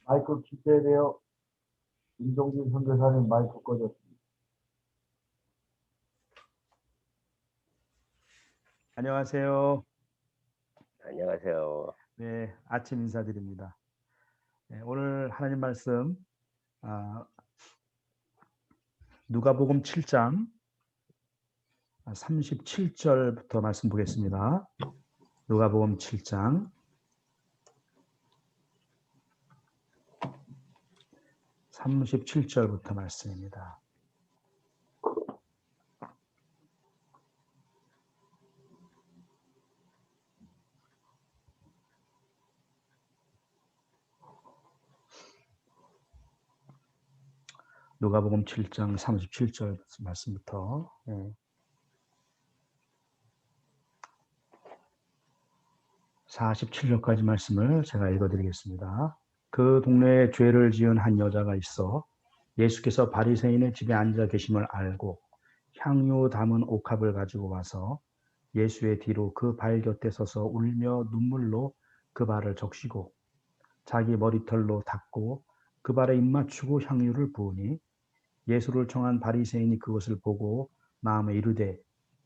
마이크 켜야 돼요. 김종진 선교사님 마이크 꺼졌습니다. 안녕하세요. 안녕하세요. 네, 아침 인사드립니다. 네, 오늘 하나님 말씀 누가복음 7장 37절부터 말씀 보겠습니다. 누가복음 7장 37절부터 말씀입니다. 누가복음 7장 37절 말씀부터 47절까지 말씀을 제가 읽어드리겠습니다. 그 동네에 죄를 지은 한 여자가 있어 예수께서 바리새인의 집에 앉아 계심을 알고 향유 담은 옥합을 가지고 와서 예수의 뒤로 그 발 곁에 서서 울며 눈물로 그 발을 적시고 자기 머리털로 닦고 그 발에 입맞추고 향유를 부으니 예수를 청한 바리새인이 그것을 보고 마음에 이르되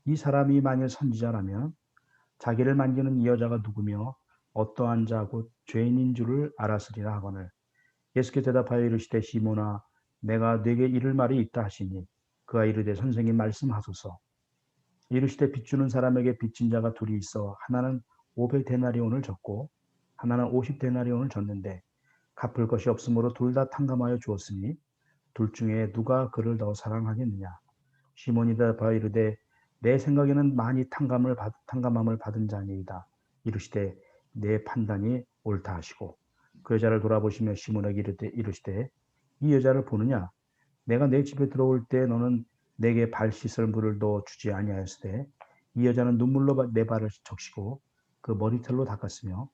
이 사람이 만일 선지자라면 자기를 만지는 이 여자가 누구며 어떠한 자 곧 죄인인 줄을 알았으리라 하거늘 예수께서 대답하여 이르시되 시몬아 내가 네게 이를 말이 있다 하시니 그가 이르되 선생님 말씀하소서. 이르시되 빚주는 사람에게 빚진 자가 둘이 있어 하나는 500데나리온을 졌고 하나는 50데나리온을 졌는데 갚을 것이 없으므로 둘 다 탕감하여 주었으니 둘 중에 누가 그를 더 사랑하겠느냐. 시몬이 대답하여 이르되 내 생각에는 많이 탕감함을 받은 자니이다. 이르시되 내 판단이 옳다 하시고 그 여자를 돌아보시며 시몬에게 이르시되 이 여자를 보느냐. 내가 내 집에 들어올 때 너는 내게 발 씻을 물을 더 주지 아니하였으되 이 여자는 눈물로 내 발을 적시고 그 머리털로 닦았으며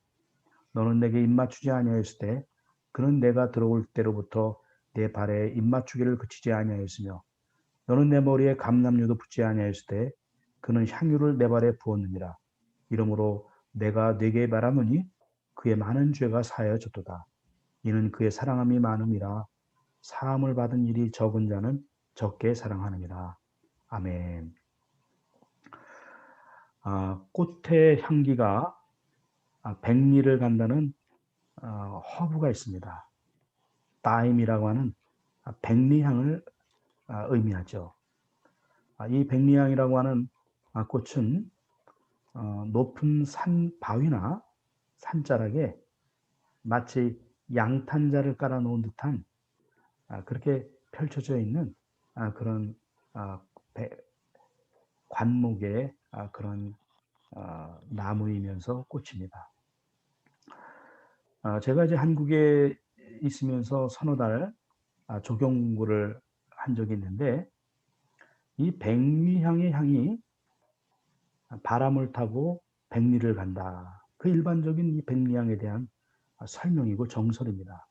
너는 내게 입맞추지 아니하였으되 그는 내가 들어올 때로부터 내 발에 입맞추기를 그치지 아니하였으며 너는 내 머리에 감람류도 붓지 아니하였으되 그는 향유를 내 발에 부었느니라. 이러므로 내가 네게 말하노니 그의 많은 죄가 사하여졌도다. 이는 그의 사랑함이 많음이라. 사함을 받은 일이 적은 자는 적게 사랑하느니라. 아멘. 꽃의 향기가 백리를 간다는 허브가 있습니다. 다임이라고 하는 백리향을 의미하죠. 이 백리향이라고 하는 꽃은 높은 산 바위나 산자락에 마치 양탄자를 깔아놓은 듯한 그렇게 펼쳐져 있는 그런 관목의 그런 나무이면서 꽃입니다. 제가 이제 한국에 있으면서 서너 달 조경구를 한 적이 있는데 이 백리향의 향이 바람을 타고 백리를 간다. 그 일반적인 이 백리향에 대한 설명이고 정설입니다.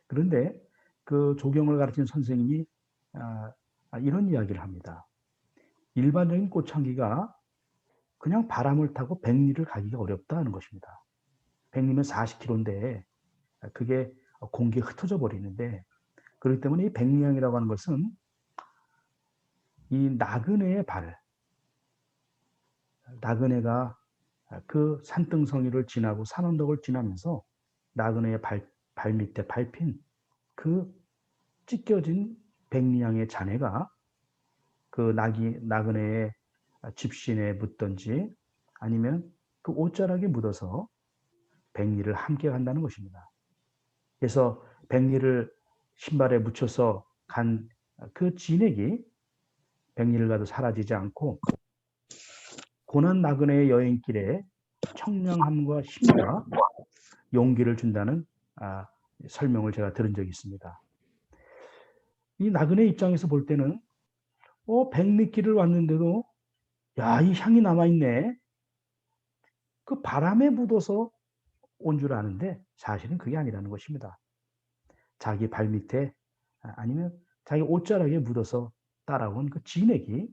그런데 그 조경을 가르친 선생님이 이런 이야기를 합니다. 일반적인 꽃향기가 그냥 바람을 타고 백리를 가기가 어렵다는 것입니다. 백리면 40km인데 그게 공기에 흩어져 버리는데 그렇기 때문에 이 백리향이라고 하는 것은 이 나그네의 발, 나그네가 그 산등성이를 지나고 산언덕을 지나면서 나그네의 발 밑에 밟힌 그 찢겨진 백리향의 잔해가 그 나그네의 집신에 묻든지 아니면 그 옷자락에 묻어서 백리를 함께 간다는 것입니다. 그래서 백리를 신발에 묻혀서 간 그 진액이 백리를 가도 사라지지 않고 고난 나그네의 여행길에 청량함과 힘과 용기를 준다는 설명을 제가 들은 적이 있습니다. 이 나그네 입장에서 볼 때는 백리길을 왔는데도 야, 이 향이 남아있네. 그 바람에 묻어서 온 줄 아는데 사실은 그게 아니라는 것입니다. 자기 발밑에 아니면 자기 옷자락에 묻어서 따라온 그 진액이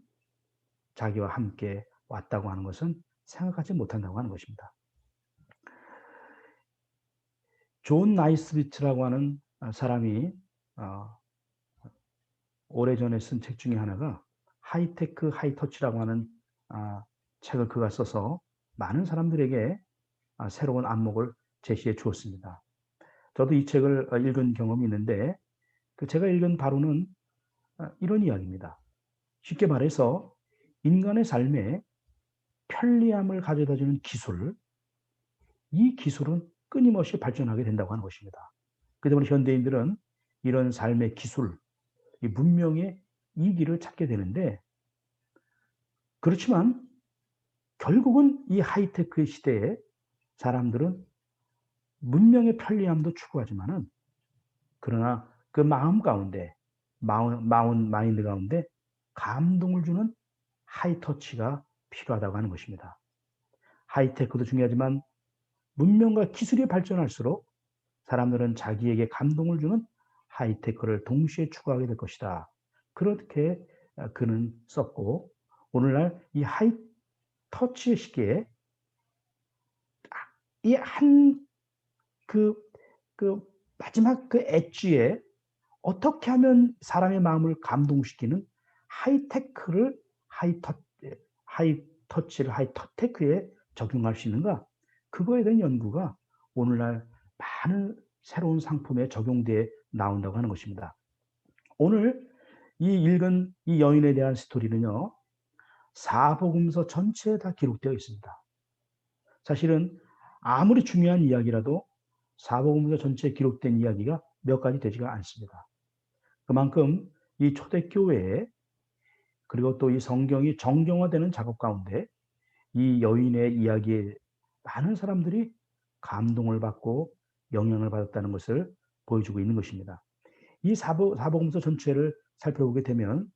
자기와 함께 왔다고 하는 것은 생각하지 못한다고 하는 것입니다. 존 나이스비트라고 하는 사람이 오래전에 쓴 책 중에 하나가 하이테크 하이터치라고 하는 책을 그가 써서 많은 사람들에게 새로운 안목을 제시해 주었습니다. 저도 이 책을 읽은 경험이 있는데 그 제가 읽은 바로는 이런 이야기입니다. 쉽게 말해서 인간의 삶에 편리함을 가져다주는 기술, 이 기술은 끊임없이 발전하게 된다고 하는 것입니다. 그 때문에 현대인들은 이런 삶의 기술, 이 문명의 이기를 찾게 되는데, 그렇지만 결국은 이 하이테크 시대에 사람들은 문명의 편리함도 추구하지만은, 그러나 그 마음 가운데, 마인드 가운데 감동을 주는 하이터치가 필요하다고 하는 것입니다. 하이테크도 중요하지만 문명과 기술이 발전할수록 사람들은 자기에게 감동을 주는 하이테크를 동시에 추구하게 될 것이다. 그렇게 그는 썼고, 오늘날 이 하이터치의 시기에 이 그 마지막 그 엣지에 어떻게 하면 사람의 마음을 감동시키는 하이테크를 하이터치를 하이터테크에 적용할 수 있는가? 그거에 대한 연구가 오늘날 많은 새로운 상품에 적용돼 나온다고 하는 것입니다. 오늘 이 읽은 이 여인에 대한 스토리는요, 사복음서 전체에 다 기록되어 있습니다. 사실은 아무리 중요한 이야기라도 사복음서 전체에 기록된 이야기가 몇 가지 되지가 않습니다. 그만큼 이 초대교회에, 그리고 또 이 성경이 정경화되는 작업 가운데 이 여인의 이야기에 많은 사람들이 감동을 받고 영향을 받았다는 것을 보여주고 있는 것입니다. 이 사복음서 전체를 살펴보게 되면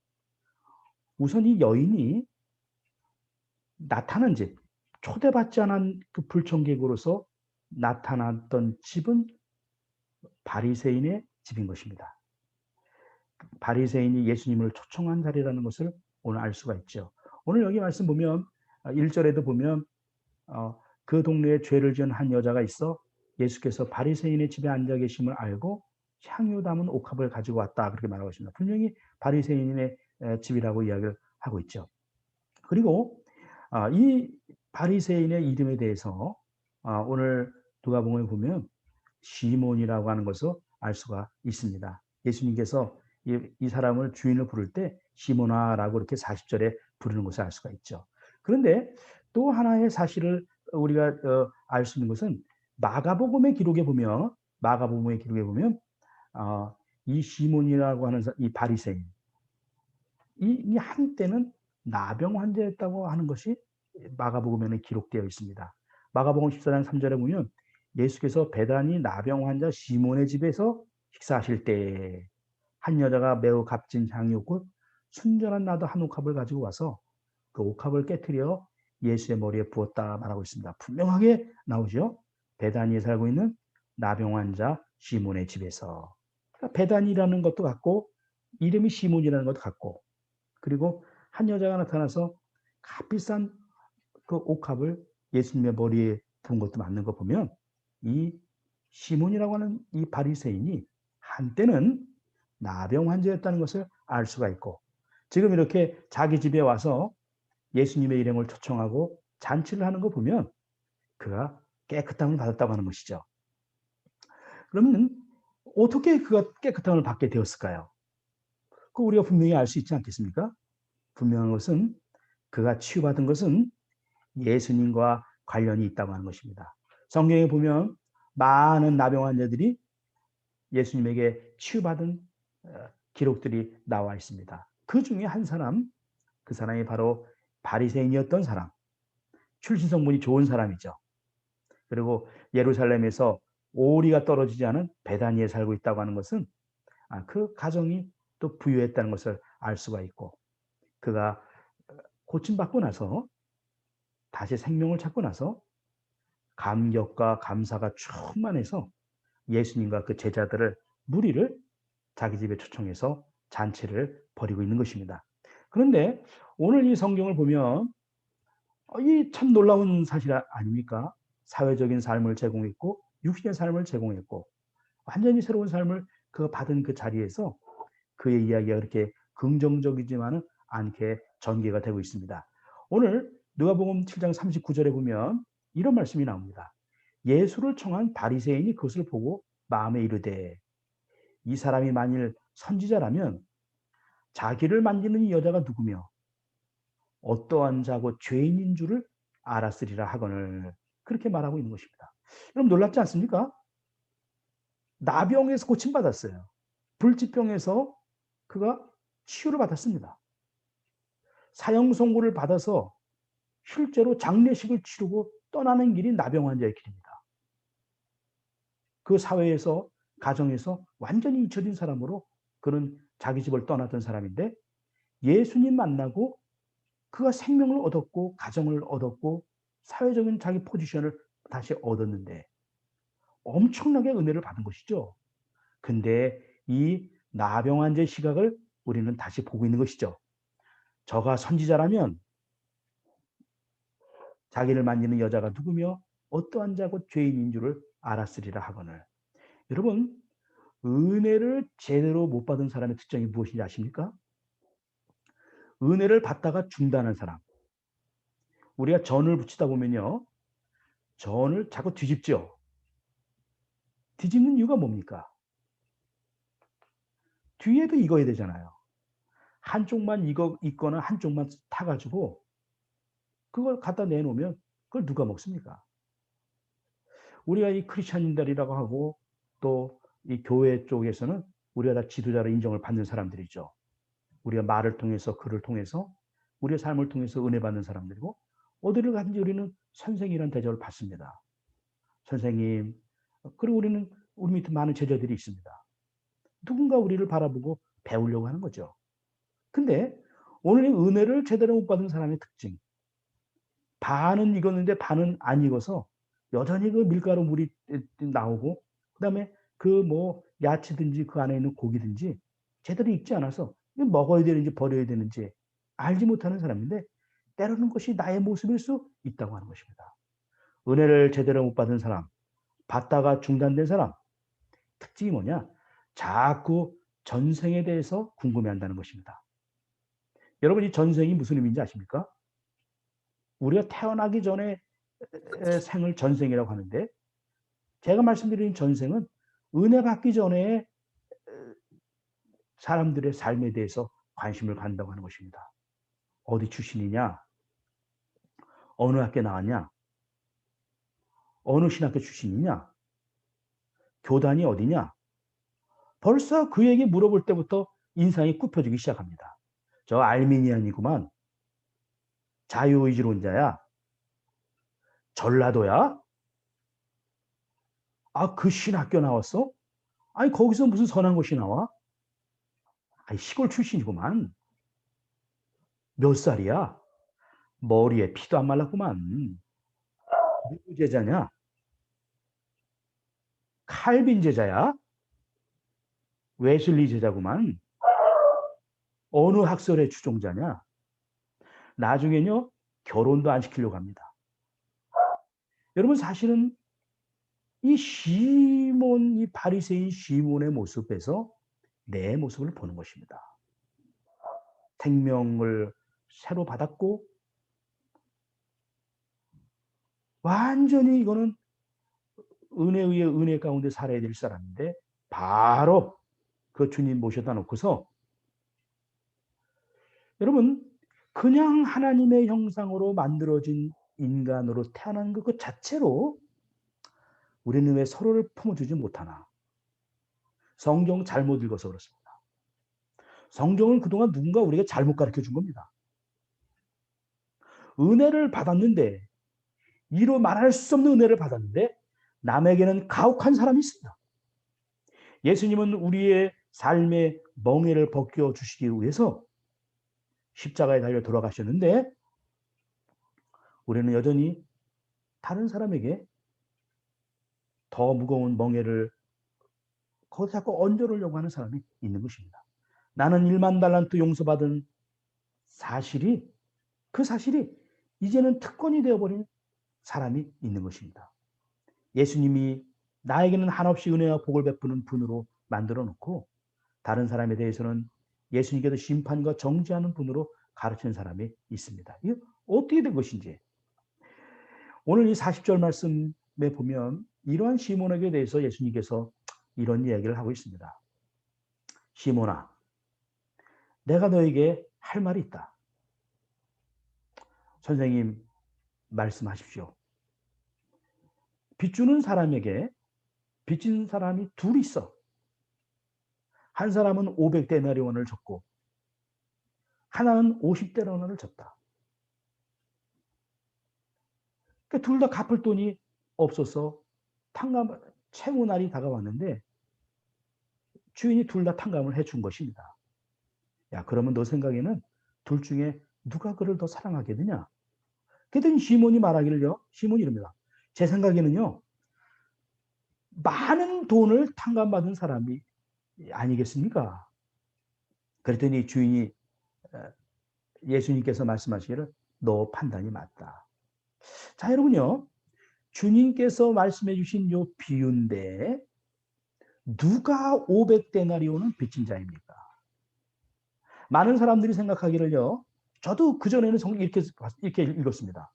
우선 이 여인이 나타난 집, 초대받지 않은 그 불청객으로서 나타났던 집은 바리새인의 집인 것입니다. 바리새인이 예수님을 초청한 자리라는 것을 오늘 알 수가 있죠. 오늘 여기 말씀 보면 1절에도 보면 그 동네에 죄를 지은 한 여자가 있어 예수께서 바리새인의 집에 앉아 계심을 알고 향유 담은 옥합을 가지고 왔다, 그렇게 말하고 있습니다. 분명히 바리새인의 집이라고 이야기를 하고 있죠. 그리고 이 바리새인의 이름에 대해서 오늘 누가복음에 보면 시몬이라고 하는 것을 알 수가 있습니다. 예수님께서 이 사람을 주인을 부를 때 시몬아라고 이렇게 40절에 부르는 것을 알 수가 있죠. 그런데 또 하나의 사실을 우리가 알 수 있는 것은 마가복음의 기록에 보면 이 시몬이라고 하는 이 바리새인, 이 한때는 나병 환자였다고 하는 것이 마가복음에는 기록되어 있습니다. 마가복음 14장 3절에 보면 예수께서 베다니 나병 환자 시몬의 집에서 식사하실 때 한 여자가 매우 값진 향이었고 순전한 나도 한 옥합을 가지고 와서 그 옥합을 깨뜨려 예수의 머리에 부었다 말하고 있습니다. 분명하게 나오죠. 베다니에 살고 있는 나병 환자 시몬의 집에서. 베다니라는 것도 같고 이름이 시몬이라는 것도 같고, 그리고 한 여자가 나타나서 값비싼 그 옥합을 예수님의 머리에 부은 것도 맞는 거 보면 이 시몬이라고 하는 이 바리새인이 한때는 나병 환자였다는 것을 알 수가 있고, 지금 이렇게 자기 집에 와서 예수님의 일행을 초청하고 잔치를 하는 거 보면 그가 깨끗함을 받았다고 하는 것이죠. 그러면 어떻게 그가 깨끗함을 받게 되었을까요? 그 우리가 분명히 알 수 있지 않겠습니까? 분명한 것은 그가 치유받은 것은 예수님과 관련이 있다고 하는 것입니다. 성경에 보면 많은 나병 환자들이 예수님에게 치유받은 기록들이 나와 있습니다. 그 중에 한 사람, 그 사람이 바로 바리새인이었던 사람, 출신 성분이 좋은 사람이죠. 그리고 예루살렘에서 오리가 떨어지지 않은 베다니에 살고 있다고 하는 것은 그 가정이 또 부유했다는 것을 알 수가 있고, 그가 고침받고 나서 다시 생명을 찾고 나서 감격과 감사가 충만해서 예수님과 그 제자들을 무리를 자기 집에 초청해서 잔치를 벌이고 있는 것입니다. 그런데 오늘 이 성경을 보면 이 참 놀라운 사실 아닙니까? 사회적인 삶을 제공했고 육신의 삶을 제공했고 완전히 새로운 삶을 그 받은 그 자리에서 그의 이야기가 그렇게 긍정적이지만은 않게 전개가 되고 있습니다. 오늘 누가복음 7장 39절에 보면 이런 말씀이 나옵니다. 예수를 청한 바리새인이 그것을 보고 마음에 이르되 이 사람이 만일 선지자라면 자기를 만지는 이 여자가 누구며 어떠한 자고 죄인인 줄을 알았으리라 하거늘 그렇게 말하고 있는 것입니다. 여러분 놀랍지 않습니까? 나병에서 고침받았어요. 불치병에서 그가 치유를 받았습니다. 사형 선고를 받아서 실제로 장례식을 치르고 떠나는 길이 나병 환자의 길입니다. 그 사회에서 가정에서 완전히 잊혀진 사람으로 그는 자기 집을 떠났던 사람인데 예수님 만나고 그가 생명을 얻었고 가정을 얻었고 사회적인 자기 포지션을 다시 얻었는데 엄청나게 은혜를 받은 것이죠. 근데 이 나병 환자의 시각을 우리는 다시 보고 있는 것이죠. 저가 선지자라면 자기를 만지는 여자가 누구며 어떠한 자고 죄인인 줄을 알았으리라 하거늘. 여러분 은혜를 제대로 못 받은 사람의 특징이 무엇인지 아십니까? 은혜를 받다가 중단한 사람. 우리가 전을 붙이다 보면요. 전을 자꾸 뒤집죠. 뒤집는 이유가 뭡니까? 뒤에도 익어야 되잖아요. 한쪽만 익거나 한쪽만 타가지고 그걸 갖다 내놓으면 그걸 누가 먹습니까? 우리가 이 크리스천인들이라고 하고 또 이 교회 쪽에서는 우리가 다 지도자로 인정을 받는 사람들이죠. 우리가 말을 통해서 글을 통해서 우리의 삶을 통해서 은혜 받는 사람들이고 어디를 가든지 우리는 선생이라는 대접을 받습니다. 선생님. 그리고 우리는 우리 밑에 많은 제자들이 있습니다. 누군가 우리를 바라보고 배우려고 하는 거죠. 근데 오늘 이 은혜를 제대로 못 받은 사람의 특징. 반은 익었는데 반은 안 익어서 여전히 그 밀가루 물이 나오고 그다음에 그 뭐 야채든지 그 안에 있는 고기든지 제대로 익지 않아서 먹어야 되는지 버려야 되는지 알지 못하는 사람인데 때로는 것이 나의 모습일 수 있다고 하는 것입니다. 은혜를 제대로 못 받은 사람, 받다가 중단된 사람, 특징이 뭐냐? 자꾸 전생에 대해서 궁금해한다는 것입니다. 여러분 이 전생이 무슨 의미인지 아십니까? 우리가 태어나기 전에 생을 전생이라고 하는데 제가 말씀드린 전생은 은혜 받기 전에 사람들의 삶에 대해서 관심을 갖는다고 하는 것입니다. 어디 출신이냐? 어느 학교 나왔냐? 어느 신학교 출신이냐? 교단이 어디냐? 벌써 그에게 물어볼 때부터 인상이 굽혀지기 시작합니다. 저 알미니안이구만. 자유의지론자야. 전라도야? 아, 그 신학교 나왔어? 아니, 거기서 무슨 선한 것이 나와? 아니, 시골 출신이구만. 몇 살이야? 머리에 피도 안 말랐구만. 누구 제자냐? 칼빈 제자야? 웨슬리 제자구만. 어느 학설의 추종자냐? 나중에는요, 결혼도 안 시키려고 합니다. 여러분, 사실은 이 시몬, 이 바리새인 시몬의 모습에서 내 모습을 보는 것입니다. 생명을 새로 받았고, 완전히 이거는 은혜 위에 은혜 가운데 살아야 될 사람인데, 바로 그 주님 모셔다 놓고서, 여러분, 그냥 하나님의 형상으로 만들어진 인간으로 태어난 것 자체로 우리는 왜 서로를 품어주지 못하나? 성경 잘못 읽어서 그렇습니다. 성경은 그동안 누군가 우리가 잘못 가르쳐 준 겁니다. 은혜를 받았는데, 이로 말할 수 없는 은혜를 받았는데, 남에게는 가혹한 사람이 있습니다. 예수님은 우리의 삶의 멍에를 벗겨 주시기 위해서 십자가에 달려 돌아가셨는데, 우리는 여전히 다른 사람에게 더 무거운 멍에를 거기서 자꾸 얹어놓으려고 하는 사람이 있는 것입니다. 나는 1만 달란트 용서받은 사실이, 그 사실이 이제는 특권이 되어버린 사람이 있는 것입니다. 예수님이 나에게는 한없이 은혜와 복을 베푸는 분으로 만들어 놓고 다른 사람에 대해서는 예수님께서 심판과 정죄하는 분으로 가르치는 사람이 있습니다. 이게 어떻게 된 것인지 오늘 이 40절 말씀에 보면 이러한 시몬에게 대해서 예수님께서 이런 이야기를 하고 있습니다. 시몬아, 내가 너에게 할 말이 있다. 선생님, 말씀하십시오. 빚주는 사람에게 빚진 사람이 둘 있어. 한 사람은 500데나리온을 줬고 하나는 50데나리온을 줬다. 그러니까 둘 다 갚을 돈이 없어서 채무 날이 다가왔는데 주인이 둘 다 탕감을 해준 것입니다. 야, 그러면 너 생각에는 둘 중에 누가 그를 더 사랑하겠느냐? 그랬더니 시몬이 말하기를요. 시몬이 이럽니다. 제 생각에는요. 많은 돈을 탕감받은 사람이 아니겠습니까? 그랬더니 주인이 예수님께서 말씀하시기를 너 판단이 맞다. 자, 여러분요. 주님께서 말씀해 주신 요 비유인데 누가 500데나리온은 빚진 자입니까? 많은 사람들이 생각하기를요. 저도 그전에는 이렇게 읽었습니다.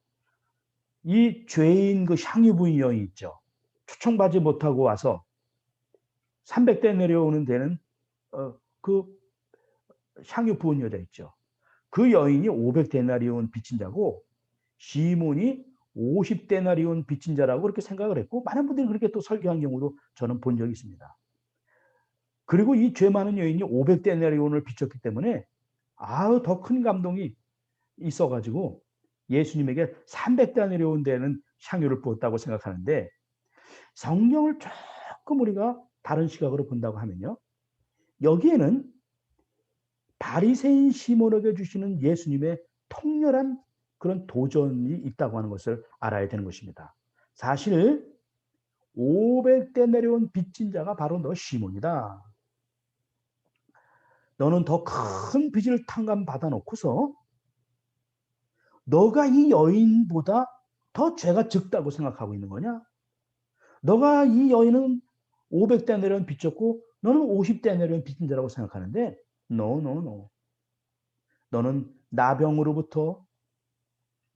이 죄인 그 향유 부인 여인 있죠. 초청받지 못하고 와서 300데나리온은 되는 그 향유 부은 여자 있죠. 그 여인이 500데나리온 빚진 자고 시몬이 50데나리온 빚진 자라고 그렇게 생각을 했고 많은 분들이 그렇게 또 설교한 경우도 저는 본 적이 있습니다. 그리고 이 죄 많은 여인이 500데나리온을 빚졌기 때문에 더 큰 감동이 있어가지고 예수님에게 300데나리온 되는 향유를 부었다고 생각하는데 성경을 조금 우리가 다른 시각으로 본다고 하면요. 여기에는 바리새인 시몬에게 주시는 예수님의 통렬한 그런 도전이 있다고 하는 것을 알아야 되는 것입니다. 사실 500데나리온 빚진 자가 바로 너 시몬이다. 너는 더 큰 빚을 탕감받아 놓고서 너가 이 여인보다 더 죄가 적다고 생각하고 있는 거냐? 너가 이 여인은 500데나리온 빚졌고 너는 50데나리온 빚진 자라고 생각하는데 No. 너는 나병으로부터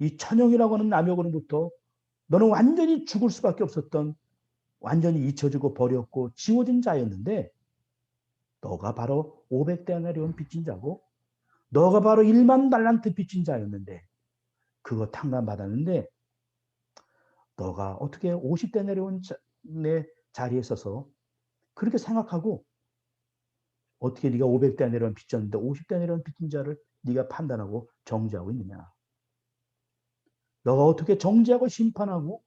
이 천형이라고 하는 나병으로부터 너는 완전히 죽을 수밖에 없었던 완전히 잊혀지고 버렸고 지워진 자였는데 너가 바로 500데나리온 빚진 자고 너가 바로 1만 달란트 빚진 자였는데 그거 탕감받았는데 너가 어떻게 50데나리온의 자리에 서서 그렇게 생각하고 어떻게 네가 500데나리온 빚졌는데 50데나리온 빚진 자를 네가 판단하고 정죄하고 있느냐. 너가 어떻게 정죄하고 심판하고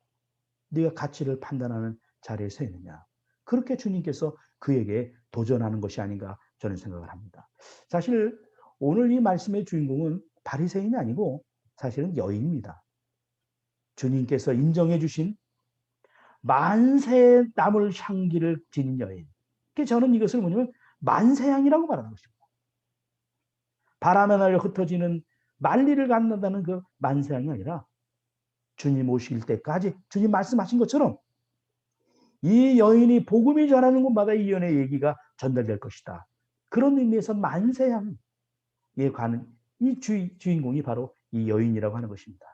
네가 가치를 판단하는 자리에 서 있느냐. 그렇게 주님께서 그에게 도전하는 것이 아닌가 저는 생각을 합니다. 사실 오늘 이 말씀의 주인공은 바리새인이 아니고 사실은 여인입니다. 주님께서 인정해 주신 만세 나물 향기를 지닌 여인. 저는 이것을 뭐냐면 만세향이라고 말하는 것입니다. 바람에 날려 흩어지는 만리를 갖는다는 그 만세향이 아니라 주님 오실 때까지 주님 말씀하신 것처럼 이 여인이 복음이 전하는 곳마다 이 여인의 얘기가 전달될 것이다. 그런 의미에서 만세향에 관한 이 주인공이 바로 이 여인이라고 하는 것입니다.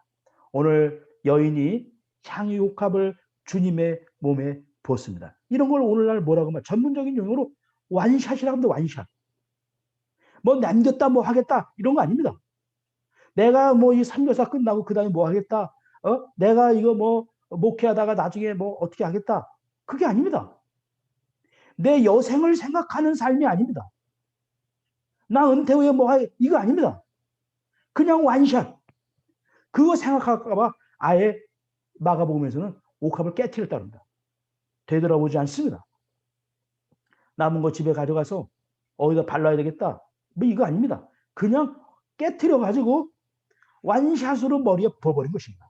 오늘 여인이 향유옥합을 주님의 몸에 부었습니다. 이런 걸 오늘날 뭐라고 하면 전문적인 용어로 완샷이라고 합니다. 완샷. 뭐 남겼다 뭐 하겠다 이런 거 아닙니다. 내가 뭐 이 선교사 끝나고 그 다음에 뭐 하겠다. 내가 이거 뭐 목회하다가 나중에 뭐 어떻게 하겠다. 그게 아닙니다. 내 여생을 생각하는 삶이 아닙니다. 나 은퇴 후에 뭐 할 이거 아닙니다. 그냥 완샷. 그거 생각할까 봐 아예 마가복음에서는 옥합을 깨트렸다 합니다. 되돌아보지 않습니다. 남은 거 집에 가져가서 어디다 발라야 되겠다. 뭐 이거 아닙니다. 그냥 깨트려 가지고 완샷으로 머리에 부어버린 것입니다.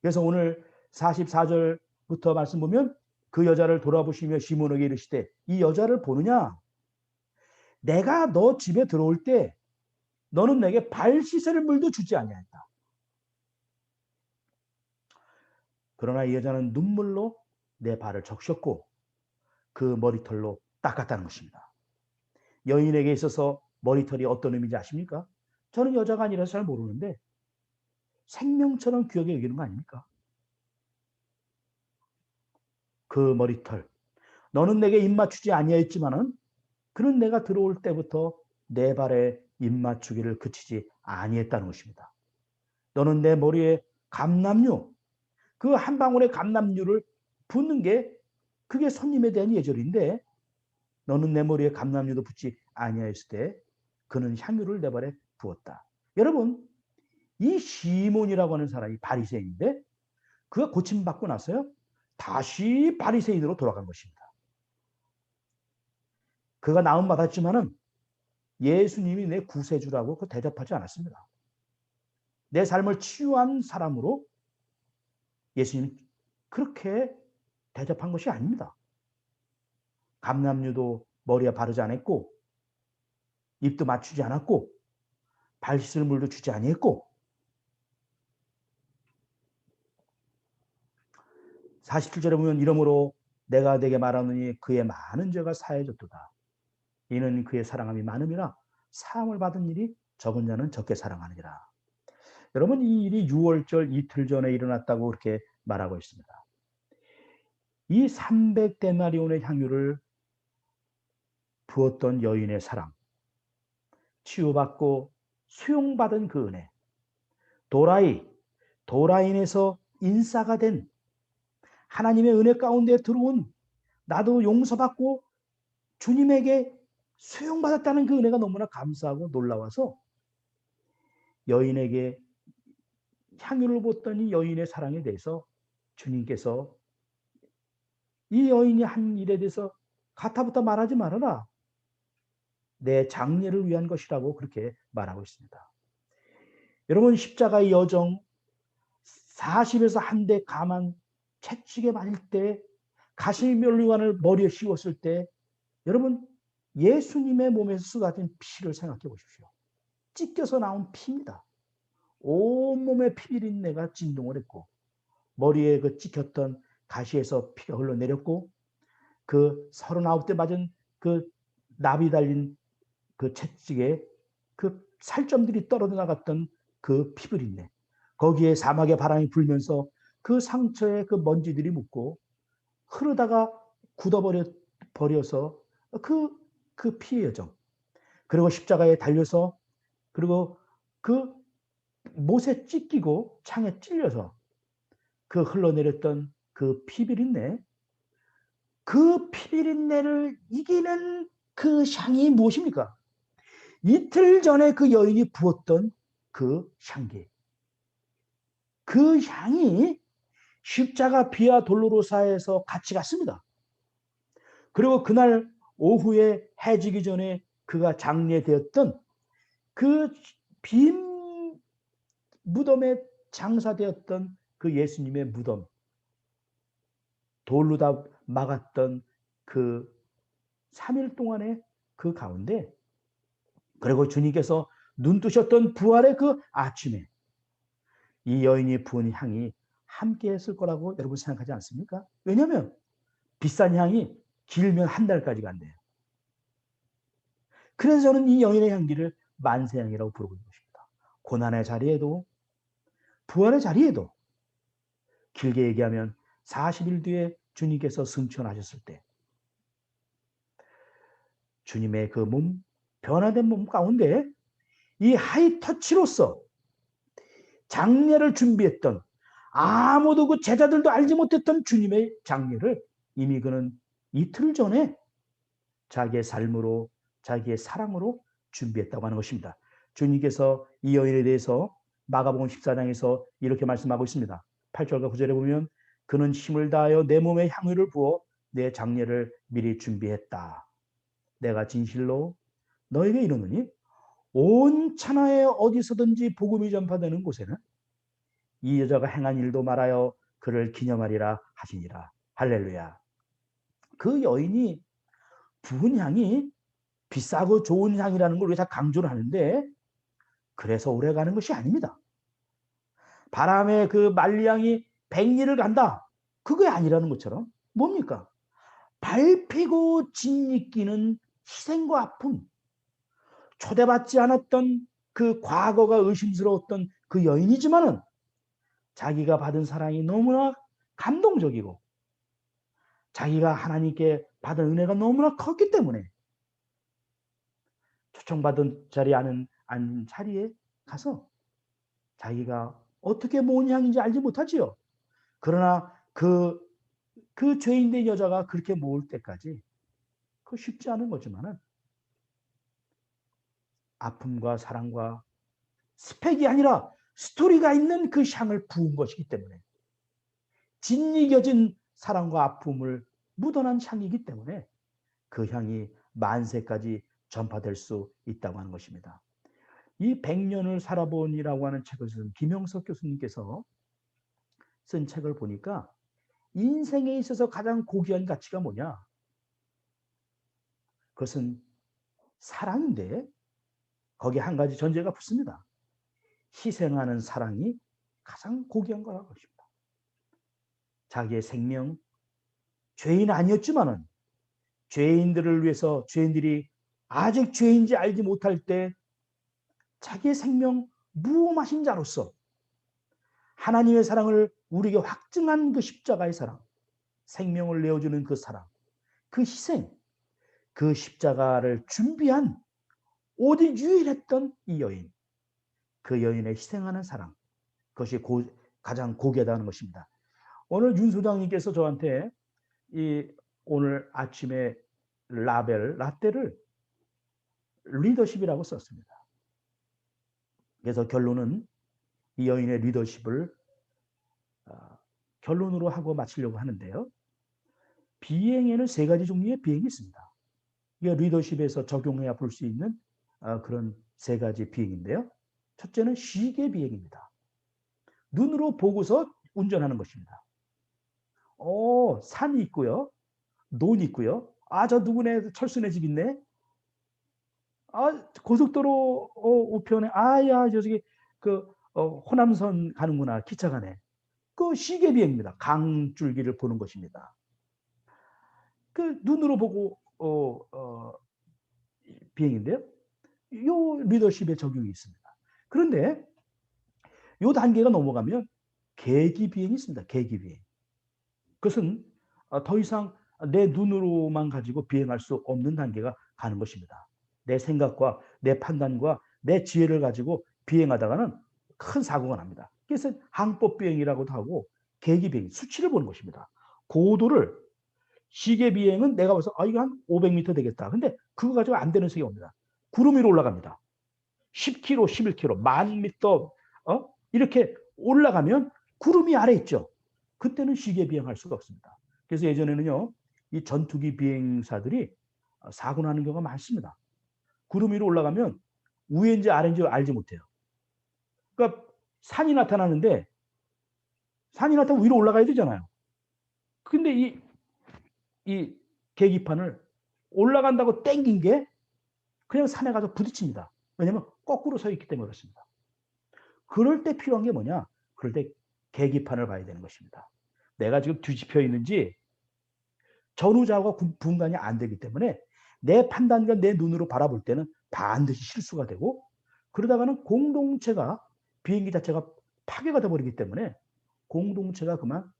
그래서 오늘 44절부터 말씀 보면 그 여자를 돌아보시며 시몬에게 이르시되 이 여자를 보느냐? 내가 너 집에 들어올 때 너는 내게 발 씻을 물도 주지 아니하였다. 그러나 이 여자는 눈물로 내 발을 적셨고 그 머리털로 닦았다는 것입니다. 여인에게 있어서 머리털이 어떤 의미인지 아십니까? 저는 여자가 아니라서 잘 모르는데 생명처럼 귀하게 여기는 거 아닙니까? 그 머리털. 너는 내게 입맞추지 아니하였지만은 그는 내가 들어올 때부터 내 발에 입맞추기를 그치지 아니했다는 것입니다. 너는 내 머리에 감람유, 그 한 방울의 감람유를 붓는 게 그게 손님에 대한 예절인데 너는 내 머리에 감람유도 붓지 아니하였을 때 그는 향유를 내 발에 부었다. 여러분, 이 시몬이라고 하는 사람이 바리새인인데 그가 고침받고 나서요 다시 바리새인으로 돌아간 것입니다. 그가 나음 받았지만은 예수님이 내 구세주라고 그 대접하지 않았습니다. 내 삶을 치유한 사람으로 예수님 그렇게 대접한 것이 아닙니다. 감람유도 머리에 바르지 않았고 입도 맞추지 않았고 발 씻을 물도 주지 아니했고 47절에 보면 이러므로 내가 네게 말하노니 그의 많은 죄가 사해졌도다. 이는 그의 사랑함이 많음이라 사함을 받은 일이 적은 자는 적게 사랑하느니라. 여러분 이 일이 6월절 이틀 전에 일어났다고 그렇게 말하고 있습니다. 이 300데나리온의 향유를 부었던 여인의 사랑, 치유받고 수용받은 그 은혜, 도라인에서 인싸가 된 하나님의 은혜 가운데 들어온 나도 용서받고 주님에게 수용받았다는 그 은혜가 너무나 감사하고 놀라워서 여인에게 향유를 붓던 이 여인의 사랑에 대해서 주님께서 이 여인이 한 일에 대해서 가타부터 말하지 말아라. 내 장례를 위한 것이라고 그렇게 말하고 있습니다. 여러분 십자가의 여정 40에서 한 대 가만 채찍에 맞을 때 가시면류관을 머리에 씌웠을 때 여러분 예수님의 몸에서 쏟아진 피를 생각해 보십시오. 찢겨서 나온 피입니다. 온몸에 피비린내가 진동을 했고 머리에 그 찍혔던 가시에서 피가 흘러내렸고 그 39대 맞은 그 납이 달린 그 채찍에 그 살점들이 떨어져 나갔던 그 피비린내 거기에 사막의 바람이 불면서 그 상처에 그 먼지들이 묻고 흐르다가 굳어버려서 그 피의 여정 그리고 십자가에 달려서 그리고 그 못에 찢기고 창에 찔려서 그 흘러내렸던 그 피비린내 그 피비린내를 이기는 그 향이 무엇입니까? 이틀 전에 그 여인이 부었던 그 향기 그 향이 십자가 비아 돌로로사에서 같이 갔습니다. 그리고 그날 오후에 해지기 전에 그가 장례되었던 그 빈 무덤에 장사되었던 그 예수님의 무덤 돌로 다 막았던 그 3일 동안의 그 가운데 그리고 주님께서 눈 뜨셨던 부활의 그 아침에 이 여인이 부은 향이 함께 했을 거라고 여러분 생각하지 않습니까? 왜냐하면 비싼 향이 길면 한 달까지 간대요. 그래서 저는 이 여인의 향기를 만세향이라고 부르고 있는 것입니다. 고난의 자리에도 부활의 자리에도 길게 얘기하면 40일 뒤에 주님께서 승천하셨을 때 주님의 그 몸, 변화된 몸 가운데 이 하이터치로서 장례를 준비했던 아무도 그 제자들도 알지 못했던 주님의 장례를 이미 그는 이틀 전에 자기의 삶으로 자기의 사랑으로 준비했다고 하는 것입니다. 주님께서 이 여인에 대해서 마가복음 14장에서 이렇게 말씀하고 있습니다. 8절과 9절에 보면 그는 힘을 다하여 내 몸에 향유를 부어 내 장례를 미리 준비했다. 내가 진실로 너에게 이르노니 온 천하에 어디서든지 복음이 전파되는 곳에는 이 여자가 행한 일도 말하여 그를 기념하리라 하시니라. 할렐루야. 그 여인이 부은 향이 비싸고 좋은 향이라는 걸 우리가 다 강조를 하는데 그래서 오래 가는 것이 아닙니다. 바람에 그 만리향이 100리를 간다. 그게 아니라는 것처럼 뭡니까? 밟히고 짓이기는 희생과 아픔, 초대받지 않았던 그 과거가 의심스러웠던 그 여인이지만은 자기가 받은 사랑이 너무나 감동적이고 자기가 하나님께 받은 은혜가 너무나 컸기 때문에 초청받은 자리에 앉은 자리에 가서 자기가 어떻게 모은 향인지 알지 못하지요. 그러나 그 죄인된 여자가 그렇게 모을 때까지 그 쉽지 않은 거지만은 아픔과 사랑과 스펙이 아니라 스토리가 있는 그 향을 부은 것이기 때문에 짓이겨진 사랑과 아픔을 묻어난 향이기 때문에 그 향이 만세까지 전파될 수 있다고 하는 것입니다. 이 100년을 살아본이라고 하는 책을 쓴 김영석 교수님께서 쓴 책을 보니까 인생에 있어서 가장 고귀한 가치가 뭐냐? 그것은 사랑인데 거기에 한 가지 전제가 붙습니다. 희생하는 사랑이 가장 고귀한 거라고 하십니다. 자기의 생명, 죄인 아니었지만은 죄인들을 위해서 죄인들이 아직 죄인지 알지 못할 때 자기의 생명 무험하신 자로서 하나님의 사랑을 우리에게 확증한 그 십자가의 사랑, 생명을 내어주는 그 사랑, 그 희생, 그 십자가를 준비한 오직 유일했던 이 여인, 그 여인의 희생하는 사랑, 그것이 가장 고귀하다는 것입니다. 오늘 윤 소장님께서 저한테 오늘 아침에 라떼를 리더십이라고 썼습니다. 그래서 결론은 이 여인의 리더십을 결론으로 하고 마치려고 하는데요. 비행에는 3가지 종류의 비행이 있습니다. 이게 리더십에서 적용해야 볼 수 있는 그런 3가지 비행인데요. 첫째는 시계 비행입니다. 눈으로 보고서 운전하는 것입니다. 산이 있고요. 논이 있고요. 저 누구네 철수네 집 있네. 고속도로 우편에 야 저기 호남선 가는구나. 기차 가네. 그 시계 비행입니다. 강줄기를 보는 것입니다. 그 눈으로 보고 비행인데요. 요 리더십에 적용이 있습니다. 그런데 요 단계가 넘어가면 계기 비행이 있습니다. 계기 비행. 그것은 더 이상 내 눈으로만 가지고 비행할 수 없는 단계가 가는 것입니다. 내 생각과 내 판단과 내 지혜를 가지고 비행하다가는 큰 사고가 납니다. 그래서 항법 비행이라고도 하고 계기 비행, 수치를 보는 것입니다. 고도를 시계 비행은 내가 봐서 이거 한 500m 되겠다. 근데 그거 가지고 안 되는 색이 옵니다. 구름 위로 올라갑니다. 10km, 11km, 10,000m 이렇게 올라가면 구름이 아래 있죠. 그때는 시계 비행할 수가 없습니다. 그래서 예전에는요, 이 전투기 비행사들이 사고 나는 경우가 많습니다. 구름 위로 올라가면 위인지 아래인지 알지 못해요. 그러니까 산이 나타나는데 산이 나타나면 위로 올라가야 되잖아요. 근데 이 계기판을 올라간다고 땡긴 게 그냥 산에 가서 부딪힙니다. 왜냐하면 거꾸로 서 있기 때문에 그렇습니다. 그럴 때 필요한 게 뭐냐? 그럴 때 계기판을 봐야 되는 것입니다. 내가 지금 뒤집혀 있는지 전후좌우가 분간이 안 되기 때문에 내 판단과 내 눈으로 바라볼 때는 반드시 실수가 되고 그러다가는 공동체가 비행기 자체가 파괴가 되어버리기 때문에 공동체가 그만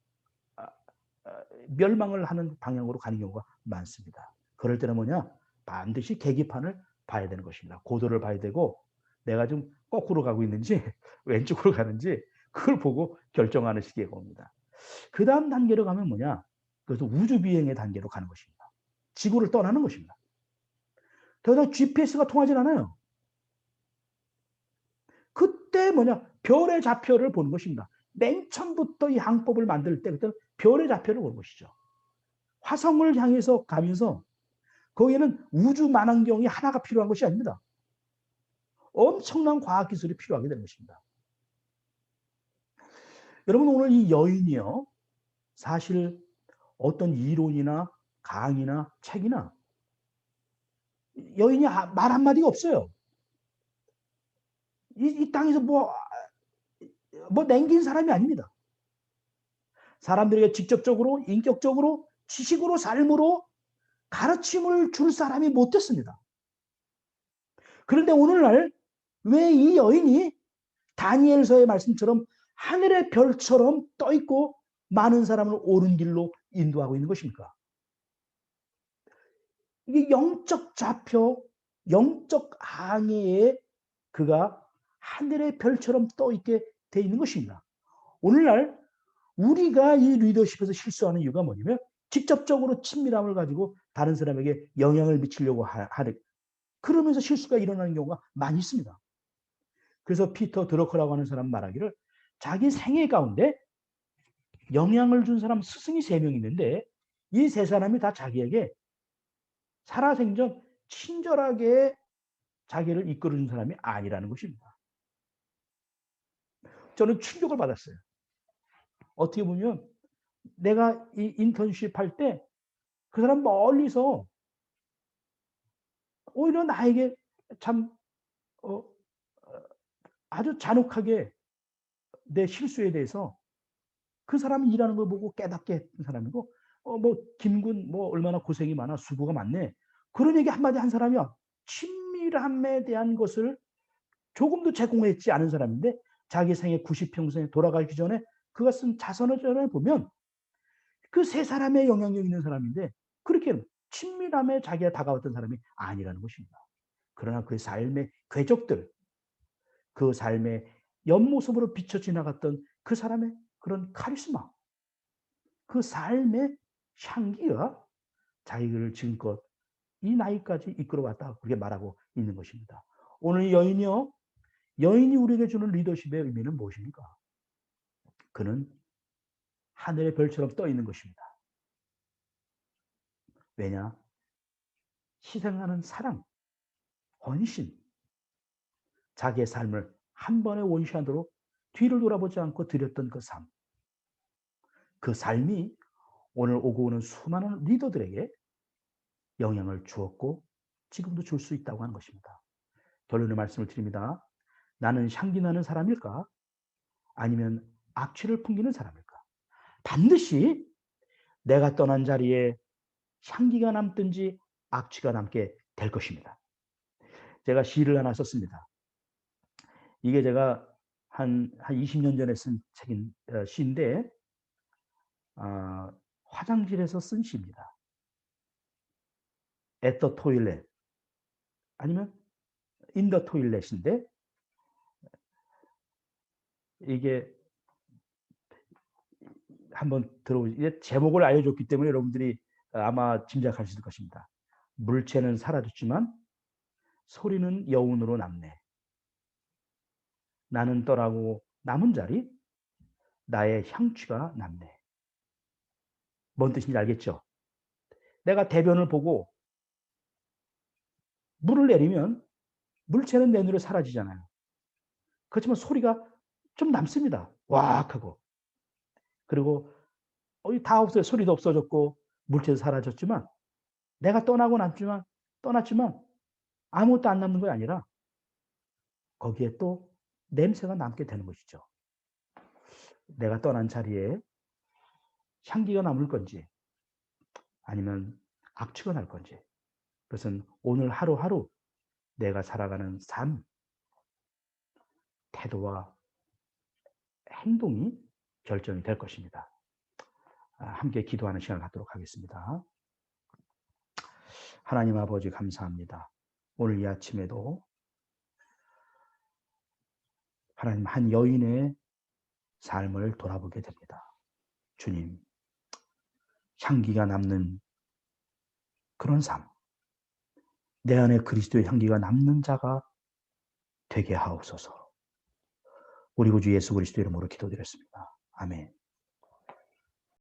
멸망을 하는 방향으로 가는 경우가 많습니다. 그럴 때는 뭐냐? 반드시 계기판을 봐야 되는 것입니다. 고도를 봐야 되고 내가 좀 거꾸로 가고 있는지 왼쪽으로 가는지 그걸 보고 결정하는 시기가 옵니다. 그 다음 단계로 가면 뭐냐? 그래서 우주비행의 단계로 가는 것입니다. 지구를 떠나는 것입니다. 더 이상 GPS가 통하지 않아요. 그때 뭐냐? 별의 좌표를 보는 것입니다. 맨 처음부터 이 항법을 만들 때 그때 별의 좌표를 보는 것이죠. 화성을 향해서 가면서 거기에는 우주 만환경이 하나가 필요한 것이 아닙니다. 엄청난 과학기술이 필요하게 되는 것입니다. 여러분 오늘 이 여인이요. 사실 어떤 이론이나 강의나 책이나 여인이 말 한마디가 없어요. 이 땅에서 뭐 남긴 사람이 아닙니다. 사람들에게 직접적으로 인격적으로 지식으로 삶으로 가르침을 줄 사람이 못 됐습니다. 그런데 오늘날 왜 이 여인이 다니엘서의 말씀처럼 하늘의 별처럼 떠 있고 많은 사람을 옳은 길로 인도하고 있는 것입니까? 이게 영적 좌표, 영적 항해에 그가 하늘의 별처럼 떠 있게 돼 있는 것입니다. 오늘날 우리가 이 리더십에서 실수하는 이유가 뭐냐면 직접적으로 친밀함을 가지고 다른 사람에게 영향을 미치려고 하는 그러면서 실수가 일어나는 경우가 많이 있습니다. 그래서 피터 드러커라고 하는 사람 말하기를 자기 생애 가운데 영향을 준 사람 스승이 3명 있는데 이 3사람이 다 자기에게 살아생전 친절하게 자기를 이끌어준 사람이 아니라는 것입니다. 저는 충격을 받았어요. 어떻게 보면 내가 이 인턴십 할 때 그 사람 멀리서 오히려 나에게 참 아주 잔혹하게 내 실수에 대해서 그 사람이 일하는 걸 보고 깨닫게 했던 사람이고 뭐 김군 뭐 얼마나 고생이 많아 수고가 많네 그런 얘기 한마디 한 사람이야. 친밀함에 대한 것을 조금도 제공했지 않은 사람인데 자기 생애 90평생에 돌아가기 전에 그가 쓴 자서전을 보면 그 3사람의 영향력 있는 사람인데 그렇게 친밀함에 자기가 다가왔던 사람이 아니라는 것입니다. 그러나 그 삶의 궤적들, 그 삶의 옆모습으로 비쳐 지나갔던 그 사람의 그런 카리스마, 그 삶의 향기가 자기를 지금껏 이 나이까지 이끌어왔다 그렇게 말하고 있는 것입니다. 오늘 여인이요, 여인이 우리에게 주는 리더십의 의미는 무엇입니까? 그는 하늘의 별처럼 떠 있는 것입니다. 왜냐? 희생하는 사랑, 헌신, 자기의 삶을 한 번의 원샷으로 뒤를 돌아보지 않고 드렸던 그 삶. 그 삶이 오늘 오고 오는 수많은 리더들에게 영향을 주었고 지금도 줄 수 있다고 하는 것입니다. 결론의 말씀을 드립니다. 나는 향기 나는 사람일까? 아니면 악취를 풍기는 사람일까? 반드시 내가 떠난 자리에 향기가 남든지 악취가 남게 될 것입니다. 제가 시를 하나 썼습니다. 이게 제가 한 20년 전에 쓴 책인 시인데 화장실에서 쓴 시입니다. At the toilet 아니면 in the toilet인데 이게 한번 들어보세요. 제목을 알려줬기 때문에 여러분들이 아마 짐작할 수 있을 것입니다. 물체는 사라졌지만 소리는 여운으로 남네. 나는 떠나고 남은 자리 나의 향취가 남네. 뭔 뜻인지 알겠죠? 내가 대변을 보고 물을 내리면 물체는 내 눈에 사라지잖아요. 그렇지만 소리가 좀 남습니다. 왁 하고. 그리고 다 없어요. 소리도 없어졌고 물체도 사라졌지만 내가 떠났지만 아무것도 안 남는 게 아니라 거기에 또 냄새가 남게 되는 것이죠. 내가 떠난 자리에 향기가 남을 건지 아니면 악취가 날 건지 그것은 오늘 하루하루 내가 살아가는 삶, 태도와 행동이 결정이 될 것입니다. 함께 기도하는 시간을 갖도록 하겠습니다. 하나님 아버지 감사합니다. 오늘 이 아침에도 하나님 한 여인의 삶을 돌아보게 됩니다. 주님, 향기가 남는 그런 삶, 내 안에 그리스도의 향기가 남는 자가 되게 하옵소서. 우리 구주 예수 그리스도 이름으로 기도드렸습니다. 아멘.